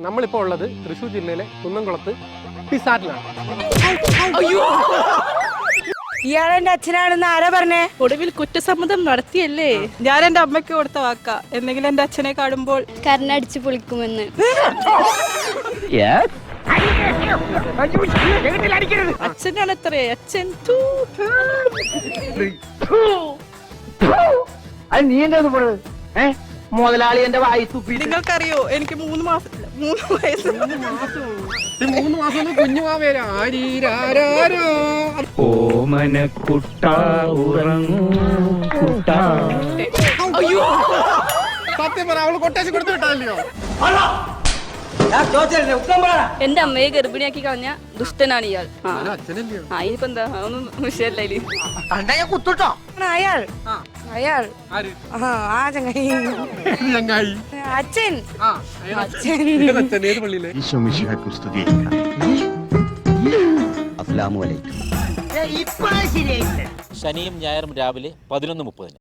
നമ്മളിപ്പോൾ ഉള്ളത് തൃശ്ശൂർ ജില്ലയിലെ കുന്നംകുളത്ത് പിസാറ്റിലാണ്. ഇയാളെന്റെ അച്ഛനാണെന്ന് ആരാ പറഞ്ഞേ? ഒടുവിൽ കുറ്റസമ്മതം നടത്തിയല്ലേ? ഞാൻ എന്റെ അമ്മയ്ക്ക് കൊടുത്ത വാക്ക എന്തെങ്കിലും എന്റെ അച്ഛനെ കാണുമ്പോൾ കർണടിച്ച് പൊളിക്കുമെന്ന്. അച്ഛനാണ് എത്രേ അച്ഛൻ മുതലാളി എന്റെ വായി തുപ്പി. നിങ്ങൾക്കറിയോ എനിക്ക് 3 മാസം 3 വയസ്സ്. 3 മാസം കുഞ്ഞു സത്യം പറ, അവള് കൊട്ടേഷൻ കൊടുത്തു വിട്ടാലോ? എന്റെ അമ്മയെ ഗർഭിണിയാക്കി കളഞ്ഞ ദുഷ്ടനാണ് ഇയാൾ. ഇനിയിപ്പോ എന്താ, ഒന്നും വിഷയല്ല. കുത്തുട്ടോ അയാൾ അയാൾ ആര്? ആ ചങ്ങായി ചങ്ങായി അച്ഛൻ അച്ഛൻ ഏത് പള്ളിയിലെ? അസ്സലാമു അലൈക്കും. ശനിയും ഞായറും രാവിലെ 11:30.